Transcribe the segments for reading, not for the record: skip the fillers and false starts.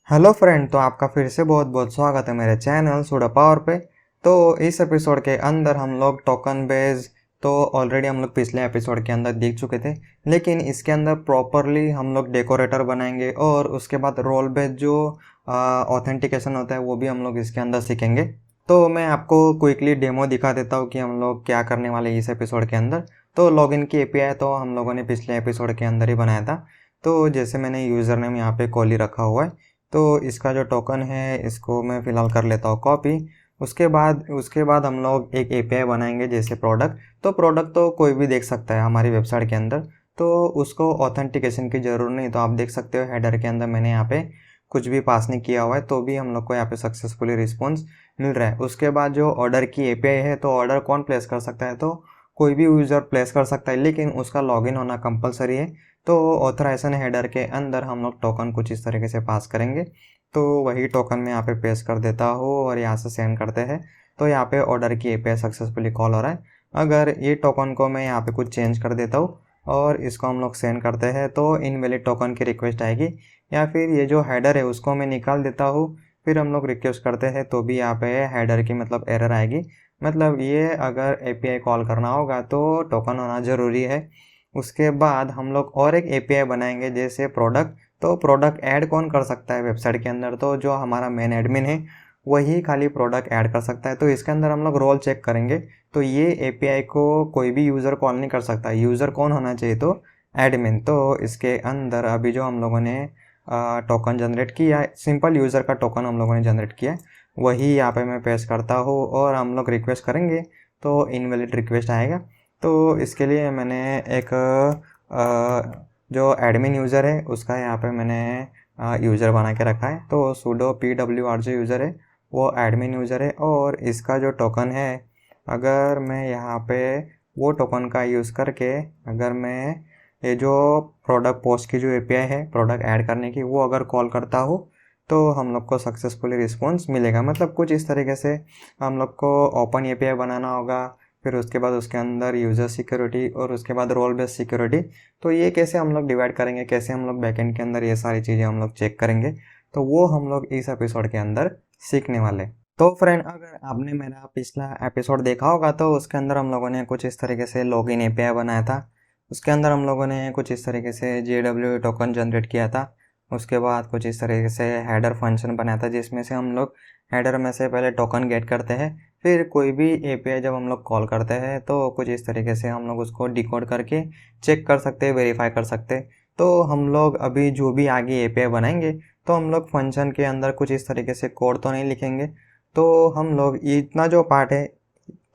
Hello friend, तो आपका फिर से बहुत बहुत स्वागत है मेरे चैनल सुडो पावर पे। तो इस एपिसोड के अंदर हम लोग टोकन बेस तो ऑलरेडी हम लोग पिछले एपिसोड के अंदर देख चुके थे, लेकिन इसके अंदर प्रॉपरली हम लोग डेकोरेटर बनाएंगे और उसके बाद रोल बेस जो ऑथेंटिकेशन होता है वो भी हम लोग इसके अंदर सीखेंगे। तो मैं आपको क्विकली डेमो दिखा देता हूँ कि हम लोग क्या करने वाले हैं इस एपिसोड के अंदर। तो लॉगिन की एपीआई तो हम लोगों ने पिछले एपिसोड के अंदर ही बनाया था। तो जैसे मैंने यूज़र नेम यहाँ पे कोहली रखा हुआ है, तो इसका जो टोकन है इसको मैं फ़िलहाल कर लेता हूँ कॉपी। उसके बाद हम लोग एक एपीआई बनाएंगे जैसे प्रोडक्ट। तो प्रोडक्ट तो कोई भी देख सकता है हमारी वेबसाइट के अंदर, तो उसको ऑथेंटिकेशन की ज़रूरत नहीं। तो आप देख सकते हो हेडर के अंदर मैंने यहाँ पे कुछ भी पास नहीं किया हुआ है, तो भी हम लोग को यहाँ पे सक्सेसफुली रिस्पॉन्स मिल रहा है। उसके बाद जो ऑर्डर की एपीआई है, तो ऑर्डर कौन प्लेस कर सकता है, तो कोई भी यूज़र प्लेस कर सकता है, लेकिन उसका लॉगिन होना कंपलसरी है। तो ऑथराइजेशन हेडर के अंदर हम लोग टोकन कुछ इस तरीके से पास करेंगे। तो वही टोकन मैं यहाँ पे पेस्ट कर देता हूँ और यहाँ से सेंड करते हैं। तो यहाँ पे ऑर्डर की एपीआई सक्सेसफुली कॉल हो रहा है। अगर ये टोकन को मैं यहाँ पे कुछ चेंज कर देता हूँ और इसको हम लोग सेंड करते हैं, तो इनवैलिड टोकन की रिक्वेस्ट आएगी। या फिर ये जो हेडर है उसको मैं निकाल देता हूँ, फिर हम लोग रिक्वेस्ट करते हैं तो भी यहाँ पे हेडर की मतलब एरर आएगी। मतलब ये अगर एपीआई कॉल करना होगा तो टोकन होना ज़रूरी है। उसके बाद हम लोग और एक एपीआई बनाएंगे जैसे प्रोडक्ट। तो प्रोडक्ट ऐड कौन कर सकता है वेबसाइट के अंदर, तो जो हमारा मेन एडमिन है वही खाली प्रोडक्ट ऐड कर सकता है। तो इसके अंदर हम लोग रोल चेक करेंगे। तो ये एपीआई को कोई भी यूज़र कॉल नहीं कर सकता। यूज़र कौन होना चाहिए, तो एडमिन। तो इसके अंदर अभी जो हम लोगों ने टोकन जनरेट किया है, सिंपल यूज़र का टोकन हम लोगों ने जनरेट किया है, वही यहाँ पे मैं पेस्ट करता हूँ और हम लोग रिक्वेस्ट करेंगे तो इनवैलिड रिक्वेस्ट आएगा। तो इसके लिए मैंने एक जो एडमिन यूज़र है उसका यहाँ पे मैंने यूज़र बना के रखा है। तो sudo pwr जो यूज़र है वो एडमिन यूज़र है, और इसका जो टोकन है, अगर मैं यहाँ पे वो टोकन का यूज़ करके अगर मैं ये जो प्रोडक्ट पोस्ट की जो एपीआई है प्रोडक्ट ऐड करने की, वो अगर कॉल करता हूँ तो हम लोग को सक्सेसफुली रिस्पॉन्स मिलेगा। मतलब कुछ इस तरीके से हम लोग को ओपन एपीआई बनाना होगा, फिर उसके बाद उसके अंदर यूज़र सिक्योरिटी और उसके बाद रोल बेस्ड सिक्योरिटी। तो ये कैसे हम लोग डिवाइड करेंगे, कैसे हम लोग बैकएंड के अंदर ये सारी चीज़ें हम लोग चेक करेंगे, तो वो हम लोग इस एपिसोड के अंदर सीखने वाले। तो फ्रेंड, अगर आपने मेरा पिछला एपिसोड देखा होगा तो उसके अंदर हम लोगों ने कुछ इस तरीके से लॉगिन एपीआई बनाया था। उसके अंदर हम लोगों ने कुछ इस तरीके से JW टोकन जनरेट किया था। उसके बाद कुछ इस तरीके से हेडर फंक्शन बनाया था जिसमें से हम लोग हेडर में से पहले टोकन गेट करते हैं, फिर कोई भी एपीआई जब हम लोग कॉल करते हैं तो कुछ इस तरीके से हम लोग उसको डिकोड करके चेक कर सकते हैं, वेरीफाई कर सकते हैं। तो हम लोग अभी जो भी आगे एपीआई बनाएंगे तो हम लोग फंक्शन के अंदर कुछ इस तरीके से कोड तो नहीं लिखेंगे। तो हम लोग इतना जो पार्ट है,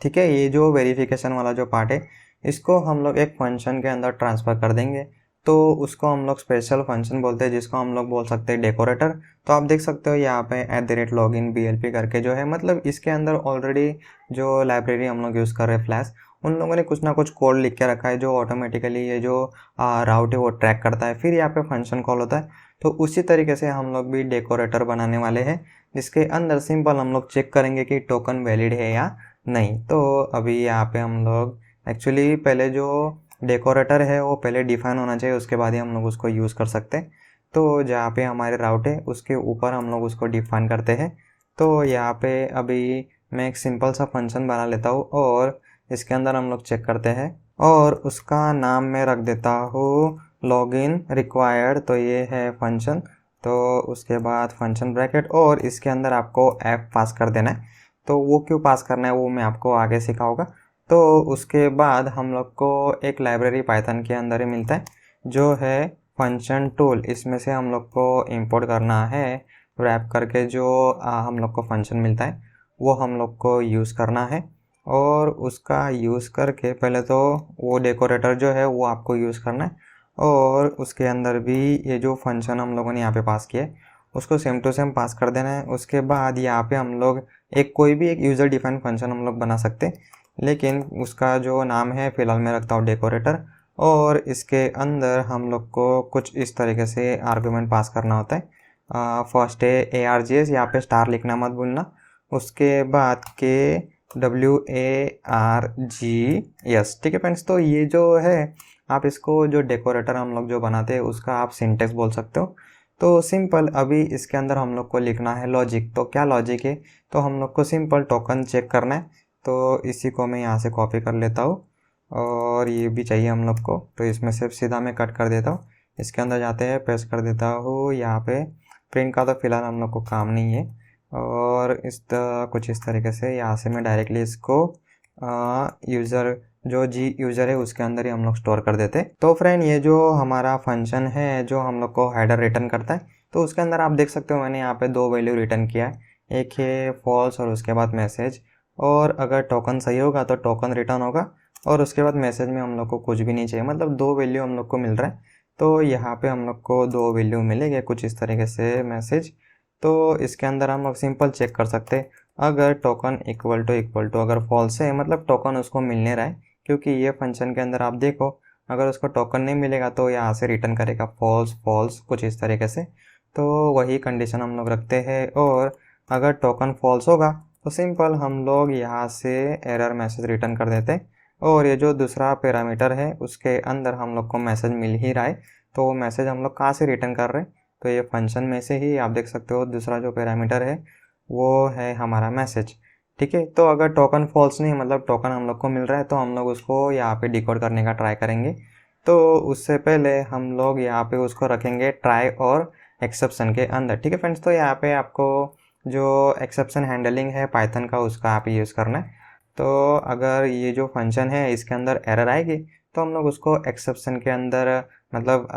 ठीक है, ये जो वेरिफिकेशन वाला जो पार्ट है, इसको हम लोग एक फंक्शन के अंदर ट्रांसफ़र कर देंगे। तो उसको हम लोग स्पेशल फंक्शन बोलते हैं, जिसको हम लोग बोल सकते हैं डेकोरेटर। तो आप देख सकते हो यहाँ पे @login BLP करके जो है, मतलब इसके अंदर ऑलरेडी जो लाइब्रेरी हम लोग यूज़ कर रहे हैं फ्लैश, उन लोगों ने कुछ ना कुछ कोड लिख के रखा है जो ऑटोमेटिकली ये जो राउट है वो ट्रैक करता है, फिर यहाँ पे फंक्शन कॉल होता है। तो उसी तरीके से हम लोग भी डेकोरेटर बनाने वाले हैं, जिसके अंदर सिंपल हम लोग चेक करेंगे कि टोकन वैलिड है या नहीं। तो अभी यहाँ पे हम लोग एक्चुअली पहले जो डेकोरेटर है वो पहले डिफाइन होना चाहिए, उसके बाद ही हम लोग उसको यूज़ कर सकते हैं। तो जहाँ पे हमारे राउट है उसके ऊपर हम लोग उसको डिफाइन करते हैं। तो यहाँ पे अभी मैं एक सिंपल सा फंक्शन बना लेता हूँ और इसके अंदर हम लोग चेक करते हैं, और उसका नाम मैं रख देता हूँ लॉगिन रिक्वायर्ड। तो ये है फंक्शन। तो उसके बाद फंक्शन ब्रैकेट, और इसके अंदर आपको ऐप पास कर देना है। तो वो क्यों पास करना है वो मैं आपको आगे सिखाऊंगा। तो उसके बाद हम लोग को एक लाइब्रेरी पाइथन के अंदर ही मिलता है जो है फंक्शन टूल। इसमें से हम लोग को इंपोर्ट करना है रैप करके, जो हम लोग को फंक्शन मिलता है वो हम लोग को यूज़ करना है। और उसका यूज़ करके पहले तो वो डेकोरेटर जो है वो आपको यूज़ करना है, और उसके अंदर भी ये जो फंक्शन हम लोगों ने यहाँ पे पास किया है उसको सेम टू सेम पास कर देना है। उसके बाद यहाँ पे हम लोग कोई भी एक यूज़र डिफाइंड फंक्शन हम लोग बना सकते हैं, लेकिन उसका जो नाम है फ़िलहाल मैं रखता हूँ डेकोरेटर। और इसके अंदर हम लोग को कुछ इस तरीके से आर्गुमेंट पास करना होता है। फर्स्ट है ARGS, यहाँ पे स्टार लिखना मत भूलना। उसके बाद KWARGS, ठीक है फ्रेंड्स। तो ये जो है, आप इसको जो डेकोरेटर हम लोग जो बनाते हैं उसका आप सिंटेक्स बोल सकते हो। तो सिंपल अभी इसके अंदर हम लोग को लिखना है लॉजिक। तो क्या लॉजिक है, तो हम लोग को सिंपल टोकन चेक करना है। तो इसी को मैं यहाँ से कॉपी कर लेता हूँ और ये भी चाहिए हम लोग को, तो इसमें से सीधा मैं कट कर देता हूँ। इसके अंदर जाते हैं, पेस्ट कर देता हूँ यहाँ पे। प्रिंट का तो फिलहाल हम लोग को काम नहीं है, और कुछ इस तरीके से यहाँ से मैं डायरेक्टली इसको यूज़र जो यूज़र है उसके अंदर ही हम लोग स्टोर कर देते। तो फ्रेंड ये जो हमारा फंक्शन है जो हम लोग को हेडर रिटर्न करता है, तो उसके अंदर आप देख सकते हो मैंने यहाँ पे 2 वैल्यू रिटर्न किया है, एक है फॉल्स और उसके बाद मैसेज। और अगर टोकन सही होगा तो टोकन रिटर्न होगा, और उसके बाद मैसेज में हम लोग को कुछ भी नहीं चाहिए, मतलब 2 वैल्यू हम लोग को मिल रहा है। तो यहाँ पे हम लोग को 2 वैल्यू मिलेंगे कुछ इस तरीके से मैसेज। तो इसके अंदर हम लोग सिंपल चेक कर सकते हैं, अगर टोकन इक्वल टू अगर फॉल्स है मतलब टोकन उसको मिलने रहा है, क्योंकि ये फंक्शन के अंदर आप देखो अगर उसको टोकन नहीं मिलेगा तो यहाँ से रिटर्न करेगा फॉल्स फॉल्स कुछ इस तरीके से। तो वही कंडीशन हम लोग रखते हैं, और अगर टोकन फॉल्स होगा तो सिंपल हम लोग यहाँ से एरर मैसेज रिटर्न कर देते हैं। और ये जो दूसरा पैरामीटर है उसके अंदर हम लोग को मैसेज मिल ही रहा है, तो वो मैसेज हम लोग कहाँ से रिटर्न कर रहे हैं, तो ये फंक्शन में से ही आप देख सकते हो दूसरा जो पैरामीटर है वो है हमारा मैसेज। ठीक है, तो अगर टोकन फॉल्स नहीं मतलब टोकन हम लोग को मिल रहा है तो हम लोग उसको यहाँ पे डिकोड करने का ट्राई करेंगे। तो उससे पहले हम लोग यहाँ पे उसको रखेंगे ट्राई और एक्सेप्शन के अंदर। ठीक है फ्रेंड्स, तो यहाँ पे आपको जो एक्सेप्शन हैंडलिंग है पाइथन का उसका आप यूज़ करना है। तो अगर ये जो फंक्शन है इसके अंदर एरर आएगी तो हम लोग उसको एक्सेप्शन के अंदर मतलब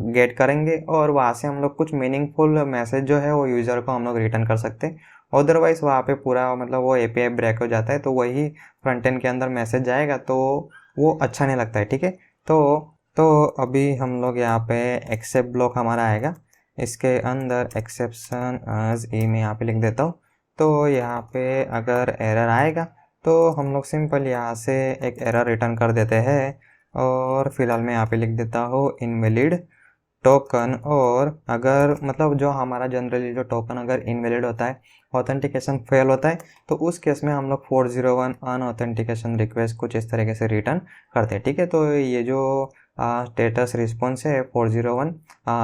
गेट करेंगे, और वहाँ से हम लोग कुछ मीनिंगफुल मैसेज जो है वो यूज़र को हम लोग रिटर्न कर सकते हैं। अदरवाइज़ वहाँ पे पूरा मतलब वो एपीआई ब्रेक हो जाता है, तो वही फ्रंट एंड के अंदर मैसेज जाएगा तो वो अच्छा नहीं लगता है। ठीक है, तो अभी हम लोग यहाँ पे एक्सेप्ट ब्लॉक हमारा आएगा, इसके अंदर एक्सेप्शन एज ए में यहाँ पे लिख देता हूँ। तो यहाँ पे अगर एरर आएगा तो हम लोग सिंपल यहाँ से एक एरर रिटर्न कर देते हैं, और फिलहाल मैं यहाँ पे लिख देता हूँ इनवैलिड टोकन। और अगर मतलब जो हमारा जनरली जो टोकन अगर इनवैलिड होता है, ऑथेंटिकेशन फेल होता है, तो उस केस में हम लोग 401 अनऑथेंटिकेशन रिक्वेस्ट कुछ इस तरीके से रिटर्न करते हैं। ठीक है, तो ये जो स्टेटस रिस्पॉन्स है 401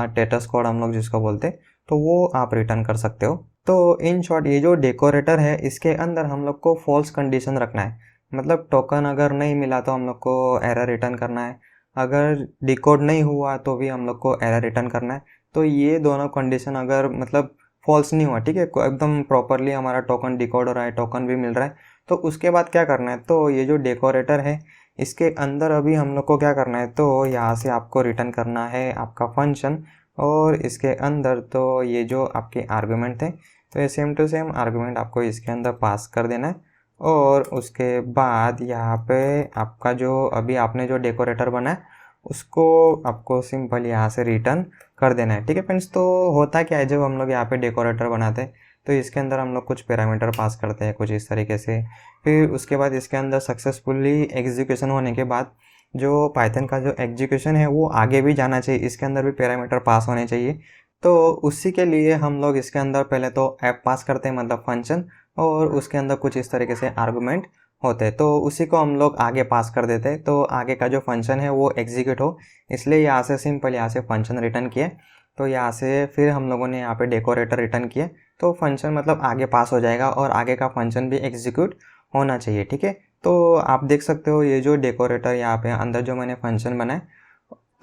स्टेटस कोड हम लोग जिसको बोलते हैं, तो वो आप रिटर्न कर सकते हो। तो इन शॉर्ट ये जो डेकोरेटर है इसके अंदर हम लोग को फॉल्स कंडीशन रखना है, मतलब टोकन अगर नहीं मिला तो हम लोग को एरर रिटर्न करना है, अगर डिकोड नहीं हुआ तो भी हम लोग को एरर रिटर्न करना है। तो ये दोनों कंडीशन अगर मतलब फॉल्स नहीं हुआ, ठीक है, एकदम प्रॉपरली हमारा टोकन डिकोड हो रहा है, टोकन भी मिल रहा है, तो उसके बाद क्या करना है, तो ये जो डेकोरेटर है इसके अंदर अभी हम लोग को क्या करना है, तो यहाँ से आपको रिटर्न करना है आपका फंक्शन, और इसके अंदर तो ये जो आपके आर्गूमेंट थे तो ये सेम टू सेम आर्गूमेंट आपको इसके अंदर पास कर देना है। और उसके बाद यहाँ पे आपका जो अभी आपने जो डेकोरेटर बनाया उसको आपको सिंपल यहाँ से रिटर्न कर देना है। ठीक है फ्रेंड्स, तो होता क्या है जब हम लोग यहाँ पे डेकोरेटर बनाते हैं तो इसके अंदर हम लोग कुछ पैरामीटर पास करते हैं कुछ इस तरीके से, फिर उसके बाद इसके अंदर सक्सेसफुली एग्जीक्यूशन होने के बाद जो पाइथन का जो एग्जीक्यूशन है वो आगे भी जाना चाहिए, इसके अंदर भी पैरामीटर पास होने चाहिए। तो उसी के लिए हम लोग इसके अंदर पहले तो ऐप पास करते हैं मतलब फंक्शन, और उसके अंदर कुछ इस तरीके से आर्गूमेंट होते हैं, तो उसी को हम लोग आगे पास कर देते हैं, तो आगे का जो फंक्शन है वो एग्जीक्यूट हो, इसलिए यहाँ से सिंपल यहाँ से फंक्शन रिटर्न किए। तो यहाँ से फिर हम लोगों ने यहाँ पे डेकोरेटर रिटर्न किए, तो फंक्शन मतलब आगे पास हो जाएगा और आगे का फंक्शन भी एग्जीक्यूट होना चाहिए। ठीक है, तो आप देख सकते हो ये जो डेकोरेटर यहाँ पे अंदर जो मैंने फंक्शन बनाए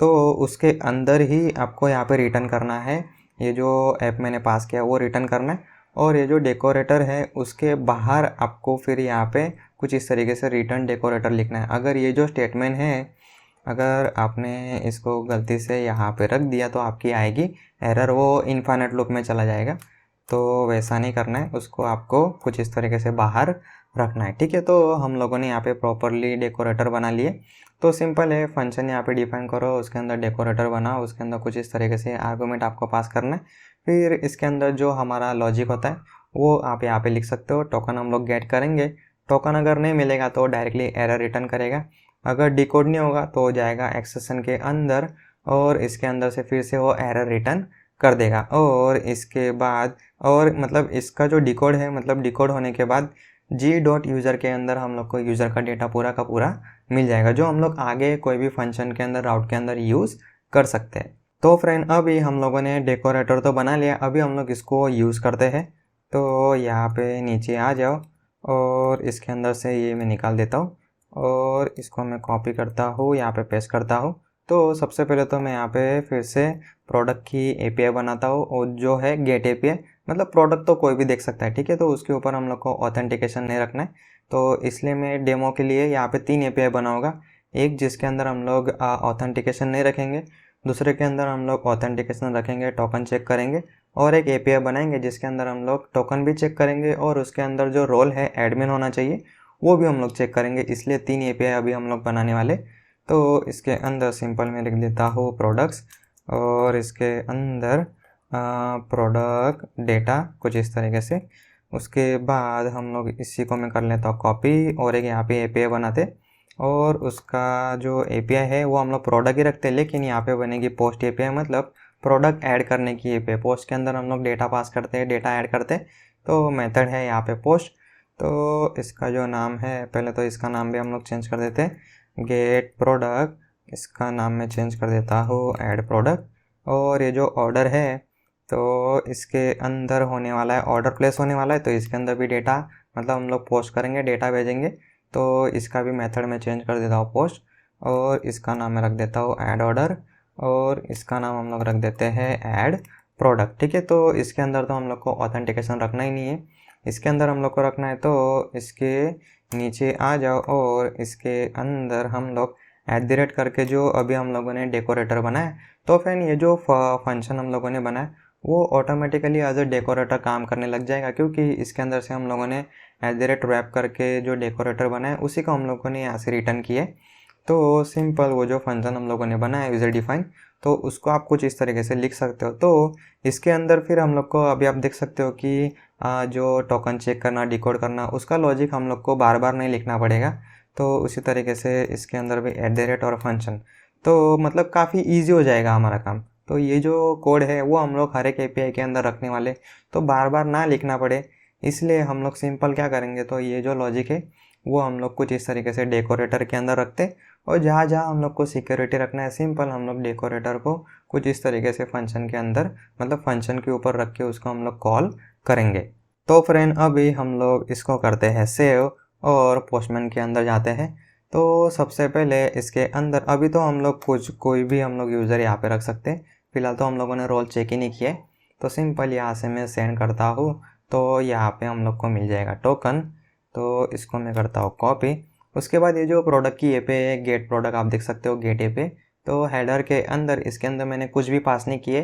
तो उसके अंदर ही आपको यहाँ पे रिटर्न करना है, ये जो ऐप मैंने पास किया वो रिटर्न करना है, और ये जो डेकोरेटर है उसके बाहर आपको फिर यहाँ पे कुछ इस तरीके से रिटर्न डेकोरेटर लिखना है। अगर ये जो स्टेटमेंट है अगर आपने इसको गलती से यहाँ पे रख दिया तो आपकी आएगी एरर, वो इनफाइनाइट लूप में चला जाएगा, तो वैसा नहीं करना है, उसको आपको कुछ इस तरीके से बाहर रखना है। ठीक है, तो हम लोगों ने यहाँ पे प्रॉपरली डेकोरेटर बना लिए। तो सिंपल है, फंक्शन यहाँ पे डिफाइन करो, उसके अंदर डेकोरेटर बनाओ, उसके अंदर कुछ इस तरीके से आर्गूमेंट आपको पास करना है, फिर इसके अंदर जो हमारा लॉजिक होता है वो आप यहाँ पे लिख सकते हो। टोकन हम लोग गेट करेंगे, टोकन अगर नहीं मिलेगा तो डायरेक्टली एरर रिटर्न करेगा, अगर डिकोड नहीं होगा तो जाएगा एक्सेप्शन के अंदर और इसके अंदर से फिर से वो एरर रिटर्न कर देगा। और इसके बाद और मतलब इसका जो डिकोड है मतलब डिकोड होने के बाद g.user के अंदर हम लोग को यूज़र का डेटा पूरा का पूरा मिल जाएगा, जो हम लोग आगे कोई भी फंक्शन के अंदर राउट के अंदर यूज़ कर सकते हैं। तो फ्रेंड अभी हम लोगों ने डेकोरेटर तो बना लिया, अभी हम लोग इसको यूज़ करते हैं। तो यहाँ पे नीचे आ जाओ और इसके अंदर से ये मैं निकाल देता हूँ और इसको मैं कॉपी करता हूँ, यहाँ पे पेस्ट करता हूँ। तो सबसे पहले तो मैं यहाँ पे फिर से प्रोडक्ट की एपीआई बनाता हूँ और जो है गेट एपीआई, मतलब प्रोडक्ट तो कोई भी देख सकता है, ठीक है। तो उसके ऊपर हम लोग को ऑथेंटिकेशन नहीं रखना है, तो इसलिए मैं डेमो के लिए यहाँ पे 3 एपीआई बनाऊंगा। एक जिसके अंदर हम लोग ऑथेंटिकेशन नहीं रखेंगे, दूसरे के अंदर हम लोग ऑथेंटिकेशन रखेंगे, टोकन चेक करेंगे, और एक एपीआई बनाएंगे जिसके अंदर हम लोग टोकन भी चेक करेंगे और उसके अंदर जो रोल है एडमिन होना चाहिए वो भी हम लोग चेक करेंगे। इसलिए 3 एपीआई अभी हम लोग बनाने वाले। तो इसके अंदर सिंपल में लिख देता हूँ प्रोडक्ट्स और इसके अंदर प्रोडक्ट डेटा कुछ इस तरीके से। उसके बाद हम लोग इसी को मैं कर लेता हूँ कॉपी और एक यहाँ पे एपीआई बनाते और उसका जो एपीआई है वो हम लोग प्रोडक्ट ही रखते हैं, लेकिन यहाँ पे बनेगी पोस्ट एपीआई, मतलब प्रोडक्ट ऐड करने की एपीआई। पोस्ट के अंदर हम लोग डेटा पास करते हैं, डेटा ऐड करते हैं, तो मेथड है यहाँ पे पोस्ट। तो इसका जो नाम है, पहले तो इसका नाम भी हम लोग चेंज कर देते हैं गेट प्रोडक्ट, इसका नाम मैं चेंज कर देता हूँ ऐड प्रोडक्ट। और ये जो ऑर्डर है तो इसके अंदर होने वाला है, ऑर्डर प्लेस होने वाला है, तो इसके अंदर भी डेटा, मतलब हम लोग पोस्ट करेंगे, डेटा भेजेंगे, तो इसका भी मेथड में चेंज कर देता हूँ पोस्ट। और इसका नाम मैं रख देता हूँ ऐड ऑर्डर और इसका नाम हम लोग रख देते हैं ऐड प्रोडक्ट, ठीक है। तो इसके अंदर तो हम लोग को ऑथेंटिकेशन रखना ही नहीं है, इसके अंदर हम लोग को रखना है। तो इसके नीचे आ जाओ और इसके अंदर हम लोग @ करके जो अभी हम लोगों ने डेकोरेटर बनाया, तो फ्रेंड ये जो फंक्शन हम लोगों ने बनाया वो ऑटोमेटिकली एज अ डेकोरेटर काम करने लग जाएगा, क्योंकि इसके अंदर से हम लोगों ने @ रैप करके जो डेकोरेटर बनाया उसी को हम लोगों ने यहाँ से रिटर्न किया है। तो सिंपल वो जो फंक्शन हम लोगों ने बनाया यूज़र डिफाइन, तो उसको आप कुछ इस तरीके से लिख सकते हो। तो इसके अंदर फिर हम लोग को अभी आप देख सकते हो कि जो टोकन चेक करना, डिकोड करना, उसका लॉजिक हम लोग को बार बार नहीं लिखना पड़ेगा। तो उसी तरीके से इसके अंदर भी @ और फंक्शन, तो मतलब काफ़ी ईजी हो जाएगा हमारा काम। तो ये जो कोड है वो हम लोग हर एक एपीआई के अंदर रखने वाले, तो बार बार ना लिखना पड़े, इसलिए हम लोग सिंपल क्या करेंगे, तो ये जो लॉजिक है वो हम लोग कुछ इस तरीके से डेकोरेटर के अंदर रखते, और जहाँ जहाँ हम लोग को सिक्योरिटी रखना है, सिंपल हम लोग डेकोरेटर को कुछ इस तरीके से फंक्शन के अंदर, मतलब फंक्शन के ऊपर रख के उसको हम लोग कॉल करेंगे। तो फ्रेंड अभी हम लोग इसको करते हैं सेव और पोस्टमैन के अंदर जाते हैं। तो सबसे पहले इसके अंदर अभी तो हम लोग कोई भी हम लोग यूज़र यहाँ पे रख सकते हैं, फिलहाल तो हम लोगों ने रोल चेक ही नहीं किया। तो सिंपल यहाँ से मैं सेंड करता हूँ, तो यहाँ पे हम लोग को मिल जाएगा टोकन, तो इसको मैं करता हूँ कॉपी। उसके बाद ये जो प्रोडक्ट की एपीआई है गेट प्रोडक्ट, आप देख सकते हो गेट एपीआई, तो हेडर के अंदर इसके अंदर मैंने कुछ भी पास नहीं किए,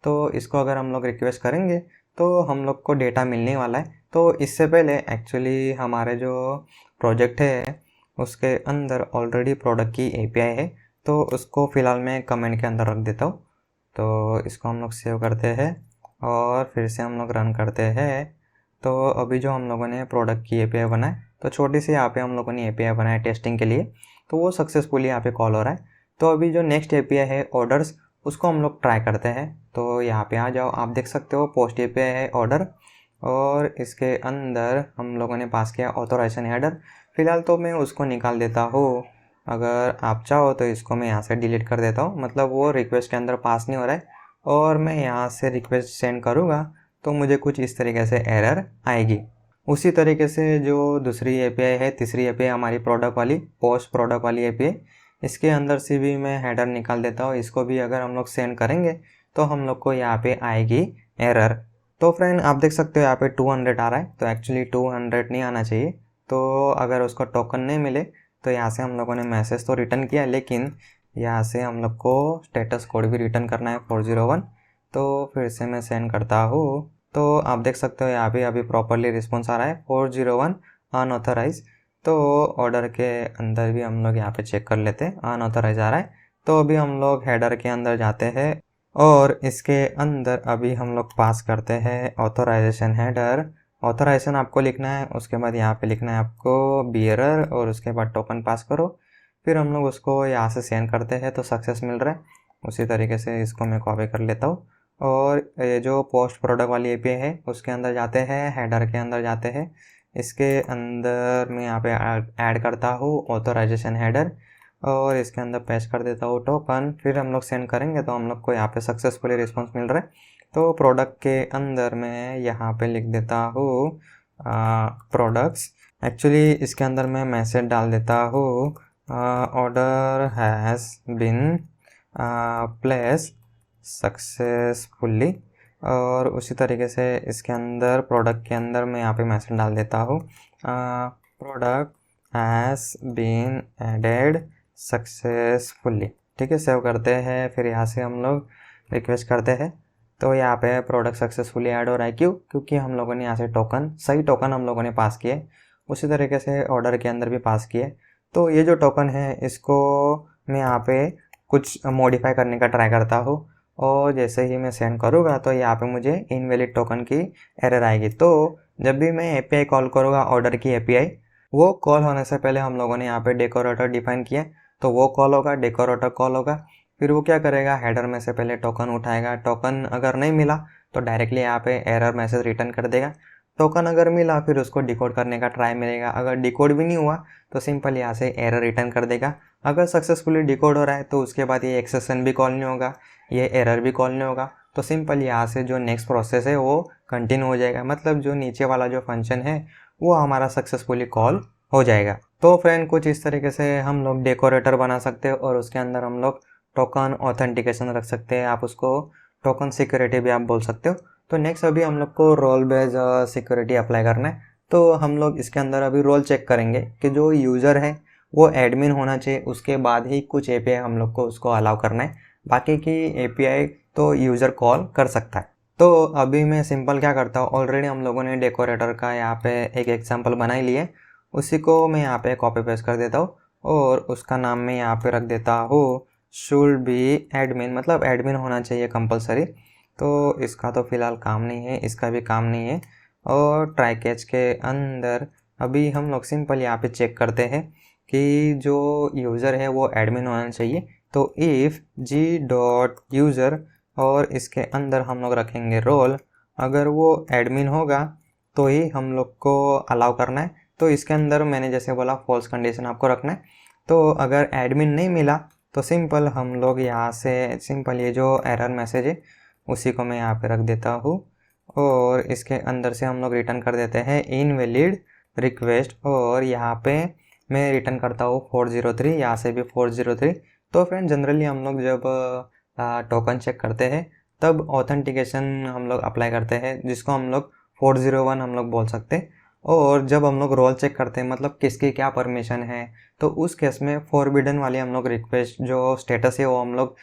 तो इसको अगर हम लोग रिक्वेस्ट करेंगे तो हम लोग को डेटा मिलने वाला है। तो इससे पहले एक्चुअली हमारे जो प्रोजेक्ट है उसके अंदर ऑलरेडी प्रोडक्ट की एपीआई है, तो उसको फ़िलहाल मैं कमेंट के अंदर रख देता हूँ। तो इसको हम लोग सेव करते हैं और फिर से हम लोग रन करते हैं। तो अभी जो हम लोगों ने प्रोडक्ट की एपीआई बनाए, तो छोटी सी यहाँ पे हम लोगों ने एपीआई बनाया टेस्टिंग के लिए, तो वो सक्सेसफुली यहाँ पे कॉल हो रहा है। तो अभी जो नेक्स्ट एपीआई है ऑर्डर्स, उसको हम लोग ट्राई करते हैं। तो यहाँ पे आ जाओ, आप देख सकते हो पोस्ट एपीआई है ऑर्डर, और इसके अंदर हम लोगों ने पास किया ऑथोराइजेशन हेडर। फिलहाल तो मैं उसको निकाल देता हूँ, अगर आप चाहो तो इसको मैं यहाँ से डिलीट कर देता हूँ, मतलब वो रिक्वेस्ट के अंदर पास नहीं हो रहा है। और मैं यहाँ से रिक्वेस्ट सेंड करूँगा तो मुझे कुछ इस तरीके से एरर आएगी। उसी तरीके से जो दूसरी एपीआई है, तीसरी एपीआई हमारी प्रोडक्ट वाली, पोस्ट प्रोडक्ट वाली एपीआई, इसके अंदर से भी मैं हेडर निकाल देता हूँ। इसको भी अगर हम लोग सेंड करेंगे तो हम लोग को यहाँ पे आएगी एरर। तो फ्रेंड आप देख सकते हो यहाँ पे 200 आ रहा है, तो एक्चुअली 200 नहीं आना चाहिए। तो अगर उसको टोकन नहीं मिले तो यहाँ से हम लोगों ने मैसेज तो रिटर्न किया, लेकिन यहाँ से हम लोग को स्टेटस कोड भी रिटर्न करना है 401। तो फिर से मैं सेंड करता हूँ, तो आप देख सकते हो यहाँ पे अभी प्रॉपरली रिस्पॉन्स आ रहा है 401 अनऑथराइज। तो ऑर्डर के अंदर भी हम लोग यहाँ पे चेक कर लेते हैं, अनऑथराइज आ रहा है। तो अभी हम लोग हेडर के अंदर जाते हैं और इसके अंदर अभी हम लोग पास करते हैं ऑथोराइजेशन हेडर। ऑथोराइजेशन आपको लिखना है, उसके बाद यहाँ पे लिखना है आपको बियरर, और उसके बाद टोकन पास करो। फिर हम लोग उसको यहाँ से सेंड करते हैं तो सक्सेस मिल रहा है। उसी तरीके से इसको मैं कॉपी कर लेता हूँ और ये जो पोस्ट प्रोडक्ट वाली एपीआई है उसके अंदर जाते हैं, हेडर के अंदर जाते हैं। इसके अंदर मैं यहाँ पे ऐड करता हूँ ऑथोराइजेशन हेडर, और इसके अंदर पेस्ट कर देता हूँ टोकन। फिर हम लोग सेंड करेंगे तो हम लोग को यहाँ पे सक्सेसफुली रिस्पॉन्स मिल रहा है। तो प्रोडक्ट के अंदर मैं यहाँ पे लिख देता हूँ प्रोडक्ट्स। एक्चुअली इसके अंदर मैं मैसेज डाल देता हूँ order has been place successfully. और उसी तरीके से इसके अंदर प्रोडक्ट के अंदर मैं यहाँ पे मैसेज डाल देता हूँ product has been added successfully. ठीक है, सेव करते हैं। फिर यहाँ से हम लोग रिक्वेस्ट करते हैं तो यहाँ पे प्रोडक्ट सक्सेसफुली ऐड हो रहा है। क्योंकि हम लोगों ने यहाँ से सही टोकन हम लोगों ने पास किए। उसी तरीके से ऑर्डर के अंदर भी पास किए। तो ये जो टोकन है इसको मैं यहाँ पे कुछ मॉडिफाई करने का ट्राई करता हूँ और जैसे ही मैं सेंड करूँगा तो यहाँ पे मुझे इनवैलिड टोकन की एरर आएगी। तो जब भी मैं एपीआई कॉल करूँगा ऑर्डर की एपीआई, वो कॉल होने से पहले हम लोगों ने यहाँ पे डेकोरेटर डिफाइन किया। तो वो कॉल होगा, डेकोरेटर कॉल होगा। फिर वो क्या करेगा, हेडर में से पहले टोकन उठाएगा। टोकन अगर नहीं मिला तो डायरेक्टली यहाँ पे एरर मैसेज रिटर्न कर देगा। टोकन अगर मिला फिर उसको डिकोड करने का ट्राई मिलेगा। अगर डिकोड भी नहीं हुआ तो सिंपल यहाँ से एरर रिटर्न कर देगा। अगर सक्सेसफुली डिकोड हो रहा है तो उसके बाद ये एक्सेप्शन भी कॉल नहीं होगा, ये एरर भी कॉल नहीं होगा। तो सिंपल यहाँ से जो नेक्स्ट प्रोसेस है वो कंटिन्यू हो जाएगा। मतलब जो नीचे वाला जो फंक्शन है वो हमारा सक्सेसफुली कॉल हो जाएगा। तो फ्रेंड कुछ इस तरीके से हम लोग डेकोरेटर बना सकते हैं और उसके अंदर हम लोग टोकन ऑथेंटिकेशन रख सकते हैं। आप उसको टोकन सिक्योरिटी भी आप बोल सकते हो। तो नेक्स्ट अभी हम लोग को रोल बेस्ड सिक्योरिटी अप्लाई करना है। तो हम लोग इसके अंदर अभी रोल चेक करेंगे कि जो यूज़र है वो एडमिन होना चाहिए। उसके बाद ही कुछ एपीआई हम लोग को उसको अलाउ करना है। बाकी की एपीआई तो यूज़र कॉल कर सकता है। तो अभी मैं सिंपल क्या करता हूँ, ऑलरेडी हम लोगों ने डेकोरेटर का यहाँ पे एक एग्जांपल बनाई लिए, उसी को मैं यहाँ पे कॉपी पेस्ट कर देता हूँ और उसका नाम मैं यहाँ पे रख देता हूँ शुड बी एडमिन, मतलब एडमिन होना चाहिए कंपलसरी। तो इसका तो फ़िलहाल काम नहीं है, इसका भी काम नहीं है। और ट्राई कैच के अंदर अभी हम लोग सिंपल यहाँ पे चेक करते हैं कि जो यूज़र है वो एडमिन होना चाहिए। तो इफ़ जी डॉट यूज़र और इसके अंदर हम लोग रखेंगे रोल। अगर वो एडमिन होगा तो ही हम लोग को अलाउ करना है। तो इसके अंदर मैंने जैसे बोला फॉल्स कंडीशन आपको रखना है। तो अगर एडमिन नहीं मिला तो सिंपल हम लोग यहाँ से सिंपल ये जो एरर मैसेज है उसी को मैं यहाँ पे रख देता हूँ और इसके अंदर से हम लोग रिटर्न कर देते हैं इनवैलिड रिक्वेस्ट। और यहाँ पे मैं रिटर्न करता हूँ 403, यहाँ से भी 403। तो फ्रेंड जनरली हम लोग जब टोकन चेक करते हैं तब ऑथेंटिकेशन हम लोग अप्लाई करते हैं, जिसको हम लोग 401 हम लोग बोल सकते हैं। और जब हम लोग रोल चेक करते हैं मतलब किसकी क्या परमिशन है, तो उस केस में फॉरबिडन वाली हम लोग रिक्वेस्ट जो स्टेटस है वो हम लोग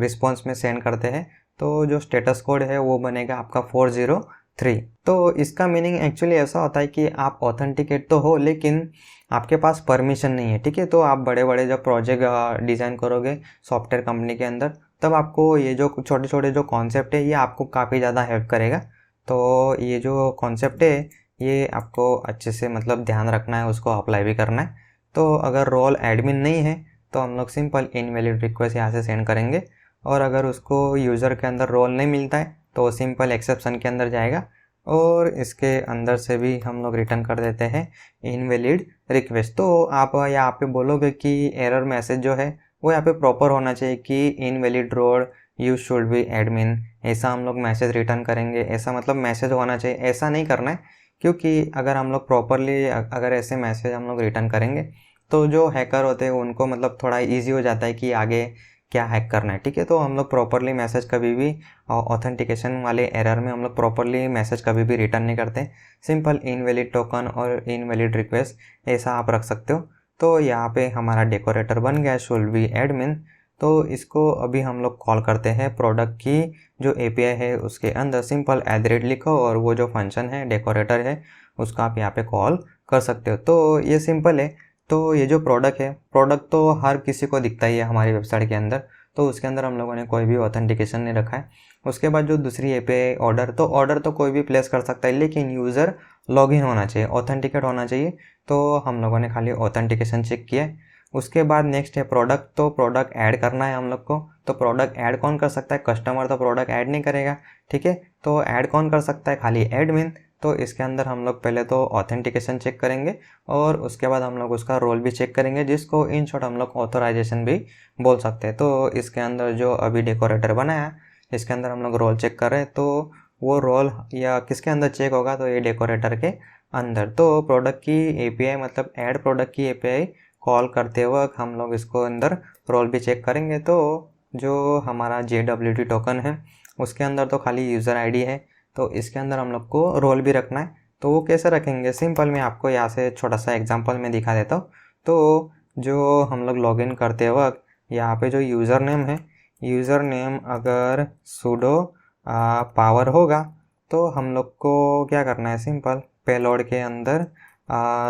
रिस्पॉन्स में सेंड करते हैं। तो जो स्टेटस कोड है वो बनेगा आपका 403। तो इसका मीनिंग एक्चुअली ऐसा होता है कि आप ऑथेंटिकेट तो हो लेकिन आपके पास परमिशन नहीं है। ठीक है, तो आप बड़े बड़े जब प्रोजेक्ट डिज़ाइन करोगे सॉफ्टवेयर कंपनी के अंदर तब आपको ये जो छोटे छोटे जो कॉन्सेप्ट है ये आपको काफ़ी ज़्यादा हेल्प करेगा। तो ये जो कॉन्सेप्ट है ये आपको अच्छे से मतलब ध्यान रखना है, उसको अप्लाई भी करना है। तो अगर रोल एडमिन नहीं है तो हम लोग सिंपल इनवैलिड रिक्वेस्ट यहाँ से सेंड करेंगे। और अगर उसको यूज़र के अंदर रोल नहीं मिलता है तो सिंपल एक्सेप्शन के अंदर जाएगा और इसके अंदर से भी हम लोग रिटर्न कर देते हैं इनवैलिड रिक्वेस्ट। तो आप यहाँ पे बोलोगे कि एरर मैसेज जो है वो यहाँ पे प्रॉपर होना चाहिए कि invalid role you should be admin, ऐसा हम लोग मैसेज रिटर्न करेंगे। ऐसा मतलब मैसेज होना चाहिए, ऐसा नहीं करना है। क्योंकि अगर हम लोग प्रॉपरली अगर ऐसे मैसेज हम लोग रिटर्न करेंगे तो जो हैकर होते हैं उनको मतलब थोड़ा इजी हो जाता है कि आगे क्या हैक करना है। ठीक है, तो हम लोग प्रॉपरली मैसेज कभी भी ऑथेंटिकेशन वाले एरर में हम लोग प्रॉपरली मैसेज कभी भी रिटर्न नहीं करते। सिंपल इनवैलिड टोकन और इनवैलिड रिक्वेस्ट ऐसा आप रख सकते हो। तो यहाँ पे हमारा डेकोरेटर बन गया शुड बी एडमिन। तो इसको अभी हम लोग कॉल करते हैं प्रोडक्ट की जो एपीआई है उसके अंदर सिंपल @ लिखो और वो जो फंक्शन है डेकोरेटर है उसको आप यहाँ पे कॉल कर सकते हो। तो ये सिंपल है। तो ये जो प्रोडक्ट है, प्रोडक्ट तो हर किसी को दिखता ही है हमारी वेबसाइट के अंदर। तो उसके अंदर हम लोगों ने कोई भी ऑथेंटिकेशन नहीं रखा है। उसके बाद जो दूसरी एपीआई ऑर्डर तो कोई भी प्लेस कर सकता है लेकिन यूज़र लॉगिन होना चाहिए, ऑथेंटिकेट होना चाहिए। तो हम लोगों ने खाली ऑथेंटिकेशन चेक किया है। उसके बाद नेक्स्ट है प्रोडक्ट। तो प्रोडक्ट ऐड करना है हम लोग को। तो प्रोडक्ट ऐड कौन कर सकता है, कस्टमर तो प्रोडक्ट ऐड नहीं करेगा। ठीक है, तो ऐड कौन कर सकता है, खाली एडमिन। तो इसके अंदर हम लोग पहले तो ऑथेंटिकेशन चेक करेंगे और उसके बाद हम लोग उसका रोल भी चेक करेंगे, जिसको इन शॉर्ट हम लोग ऑथराइजेशन भी बोल सकते हैं। तो इसके अंदर जो अभी डेकोरेटर बनाया इसके अंदर हम लोग रोल चेक कर रहे हैं, तो वो रोल या किसके अंदर चेक होगा, तो ये डेकोरेटर के अंदर। तो प्रोडक्ट की एपीआई मतलब ऐड प्रोडक्ट की एपीआई कॉल करते वक्त हम लोग इसको अंदर रोल भी चेक करेंगे। तो जो हमारा JWT टोकन है उसके अंदर तो खाली यूज़र आईडी है, तो इसके अंदर हम लोग को रोल भी रखना है। तो वो कैसे रखेंगे, सिंपल मैं आपको यहाँ से छोटा सा एग्जांपल में दिखा देता हूँ। तो जो हम लोग लॉगिन करते वक्त यहाँ पे जो यूज़र नेम है, यूज़र नेम अगर sudo पावर होगा तो हम लोग को क्या करना है, सिंपल पेलोड के अंदर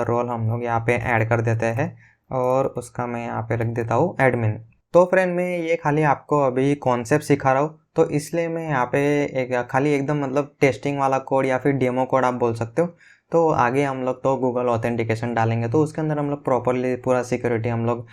रोल हम लोग यहाँ पे ऐड कर देते हैं और उसका मैं यहाँ पे रख देता हूँ एडमिन। तो फ्रेंड मैं ये खाली आपको अभी कॉन्सेप्ट सिखा रहा हूँ, तो इसलिए मैं यहाँ पे एक खाली एकदम मतलब टेस्टिंग वाला कोड या फिर डेमो कोड आप बोल सकते हो। तो आगे हम लोग तो गूगल ऑथेंटिकेशन डालेंगे तो उसके अंदर हम लोग प्रॉपरली पूरा सिक्योरिटी हम लोग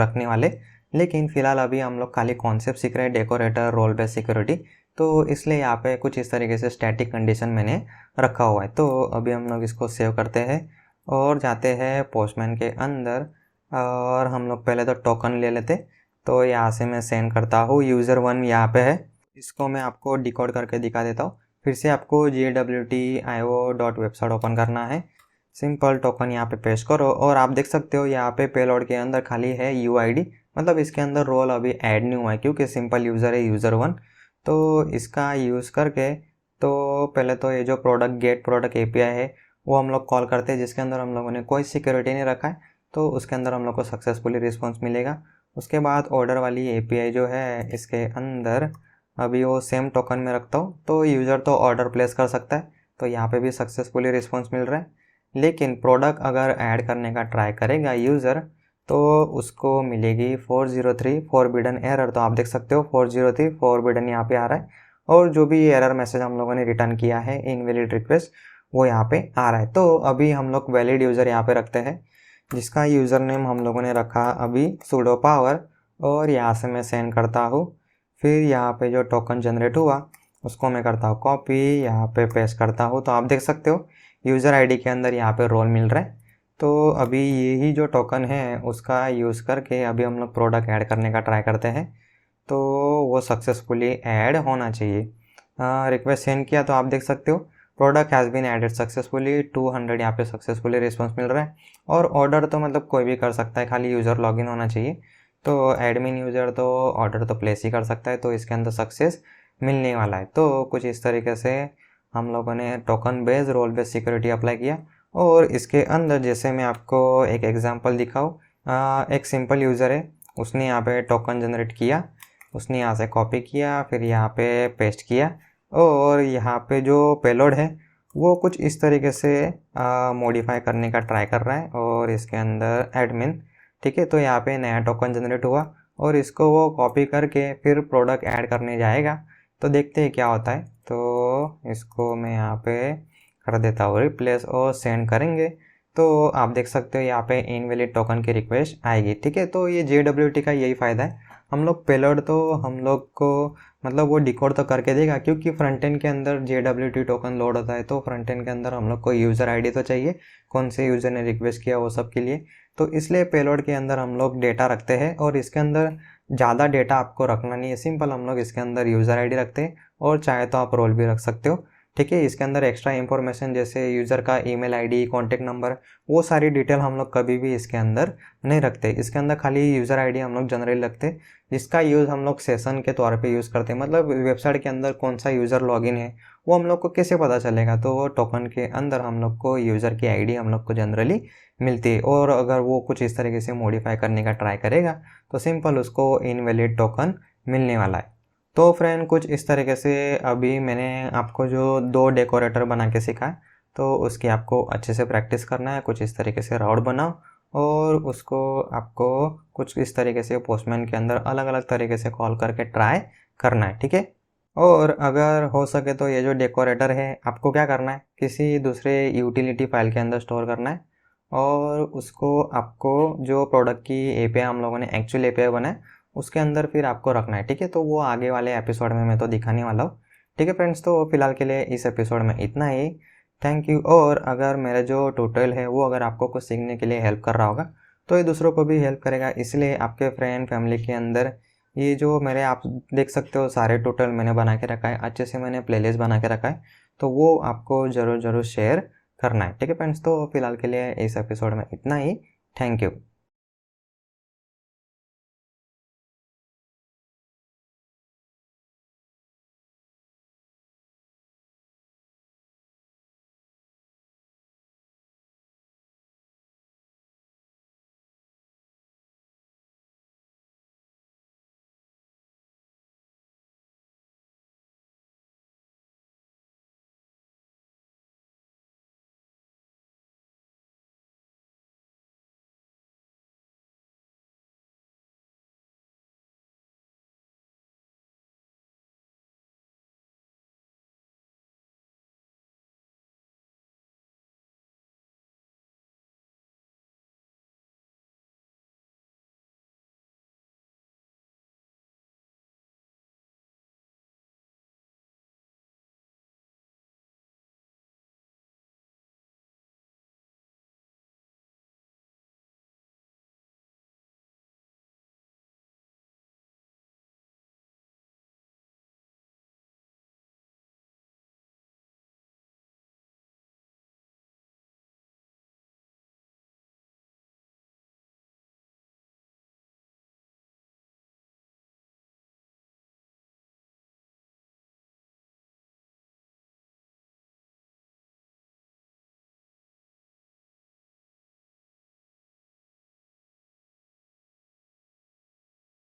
रखने वाले, लेकिन फ़िलहाल अभी हम लोग खाली कॉन्सेप्ट सीख रहे हैं, डेकोरेटर रोल बेस्ड सिक्योरिटी। तो इसलिए यहाँ पे कुछ इस तरीके से स्टैटिक कंडीशन मैंने रखा हुआ है। तो अभी हम लोग इसको सेव करते हैं और जाते हैं पोस्टमैन के अंदर और हम लोग पहले तो टोकन ले लेते। तो यहाँ से मैं सेंड करता हूँ, यूज़र 1 यहाँ पे है, इसको मैं आपको डिकोड करके दिखा देता हूँ। फिर से आपको jwtio.website ओपन करना है, सिंपल टोकन यहाँ पे पेस्ट करो और आप देख सकते हो यहाँ पे पेलोड के अंदर खाली है UID, मतलब इसके अंदर रोल अभी ऐड नहीं हुआ है क्योंकि सिंपल यूज़र है यूज़र 1। तो इसका यूज़ करके तो पहले तो ये जो प्रोडक्ट गेट प्रोडक्ट API है वो हम लोग कॉल करते हैं, जिसके अंदर हम लोगों ने कोई सिक्योरिटी नहीं रखा है, तो उसके अंदर हम लोग को सक्सेसफुली रिस्पॉन्स मिलेगा। उसके बाद ऑर्डर वाली API जो है इसके अंदर अभी वो सेम टोकन में रखता हूँ, तो यूज़र तो ऑर्डर प्लेस कर सकता है, तो यहाँ पे भी सक्सेसफुली रिस्पॉन्स मिल रहा है। लेकिन प्रोडक्ट अगर ऐड करने का ट्राई करेगा यूज़र तो उसको मिलेगी 403 फॉरबिडन एरर। तो आप देख सकते हो 403 फॉरबिडन यहाँ पे आ रहा है और जो भी एरर मैसेज हम लोगों ने रिटर्न किया है इनवैलिड रिक्वेस्ट वो यहाँ पे आ रहा है। तो अभी हम लोग वैलिड यूज़र यहाँ पे रखते हैं, जिसका यूज़र नेम हम लोगों ने रखा अभी sudo power और यहाँ से मैं सेंड करता हूँ। फिर यहाँ पे जो टोकन जनरेट हुआ उसको मैं करता हूँ कॉपी, यहाँ पे पेस्ट करता हूँ। तो आप देख सकते हो यूज़र आईडी के अंदर यहाँ पे रोल मिल रहा है। तो अभी यही जो टोकन है उसका यूज़ करके अभी हम लोग प्रोडक्ट ऐड करने का ट्राई करते हैं, तो वो सक्सेसफुली ऐड होना चाहिए। रिक्वेस्ट सेंड किया तो आप देख सकते हो product has been added successfully 200 यहाँ पे सक्सेसफुली रिस्पॉन्स मिल रहा है। और ऑर्डर तो मतलब कोई भी कर सकता है, खाली यूज़र लॉगिन होना चाहिए। तो एडमिन यूज़र तो ऑर्डर तो प्लेस ही कर सकता है, तो इसके अंदर सक्सेस मिलने वाला है। तो कुछ इस तरीके से हम लोगों ने token based role based security apply किया। और इसके अंदर जैसे मैं आपको एक एग्जांपल दिखाऊँ, एक सिंपल यूज़र है, उसने यहाँ पे टोकन जनरेट किया, उसने यहाँ से कॉपी किया फिर यहाँ पे पेस्ट किया और यहाँ पे जो पेलोड है वो कुछ इस तरीके से मॉडिफाई करने का ट्राई कर रहा है और इसके अंदर एडमिन, ठीक है। तो यहाँ पे नया टोकन जनरेट हुआ और इसको वो कॉपी करके फिर प्रोडक्ट ऐड करने जाएगा, तो देखते हैं क्या होता है। तो इसको मैं यहाँ पे कर देता हूँ रिप्लेस और सेंड करेंगे, तो आप देख सकते हो यहाँ पे इनवैलिड टोकन की रिक्वेस्ट आएगी, ठीक है। तो ये JWT का यही फ़ायदा है, हम लोग पेलोड तो हम लोग को मतलब वो डिकोड तो करके देगा, क्योंकि फ्रंट एंड के अंदर JWT टोकन लोड होता है तो फ्रंट एंड के अंदर हम लोग को यूज़र आईडी तो चाहिए, कौन से यूज़र ने रिक्वेस्ट किया वो सब के लिए। तो इसलिए पेलोड के अंदर हम लोग डेटा रखते हैं और इसके अंदर ज़्यादा डेटा आपको रखना नहीं है, सिंपल हम लोग इसके अंदर यूज़र आईडी रखते हैं और चाहे तो आप रोल भी रख सकते हो, ठीक है। इसके अंदर एक्स्ट्रा इंफॉर्मेशन जैसे यूज़र का ईमेल आईडी, कॉन्टैक्ट नंबर, वो सारी डिटेल हम लोग कभी भी इसके अंदर नहीं रखते। इसके अंदर खाली यूज़र आईडी हम लोग जनरली रखते, जिसका यूज़ हम लोग सेशन के तौर पे यूज़ करते हैं। मतलब वेबसाइट के अंदर कौन सा यूज़र लॉगिन है वो हम लोग को कैसे पता चलेगा, तो वो टोकन के अंदर हम लोग को यूज़र की आईडी हम लोग को जनरली मिलती है। और अगर वो कुछ इस तरीके से मॉडिफाई करने का ट्राई करेगा तो सिंपल उसको इनवैलिड टोकन मिलने वाला है। तो फ्रेंड कुछ इस तरीके से अभी मैंने आपको जो 2 डेकोरेटर बना के सिखाया, तो उसकी आपको अच्छे से प्रैक्टिस करना है। कुछ इस तरीके से राउट बनाओ और उसको आपको कुछ इस तरीके से पोस्टमैन के अंदर अलग अलग तरीके से कॉल करके ट्राई करना है, ठीक है। और अगर हो सके तो ये जो डेकोरेटर है आपको क्या करना है, किसी दूसरे यूटिलिटी फाइल के अंदर स्टोर करना है और उसको आपको जो प्रोडक्ट की API हम लोगों ने एक्चुअल API बनाए उसके अंदर फिर आपको रखना है, ठीक है। तो वो आगे वाले एपिसोड में मैं तो दिखाने वाला हूँ, ठीक है फ्रेंड्स। तो फिलहाल के लिए इस एपिसोड में इतना ही। Thank you. और अगर मेरा जो ट्यूटोरियल है वो अगर आपको कुछ सीखने के लिए हेल्प कर रहा होगा तो ये दूसरों को भी हेल्प करेगा, इसलिए आपके फ्रेंड फैमिली के अंदर ये जो मेरे आप देख सकते हो सारे ट्यूटोरियल मैंने बना के रखा है, अच्छे से मैंने प्लेलिस्ट बना के रखा है, तो वो आपको ज़रूर शेयर करना है। ठीक है फ्रेंड्स, तो फिलहाल के लिए इस एपिसोड में इतना ही। Thank you.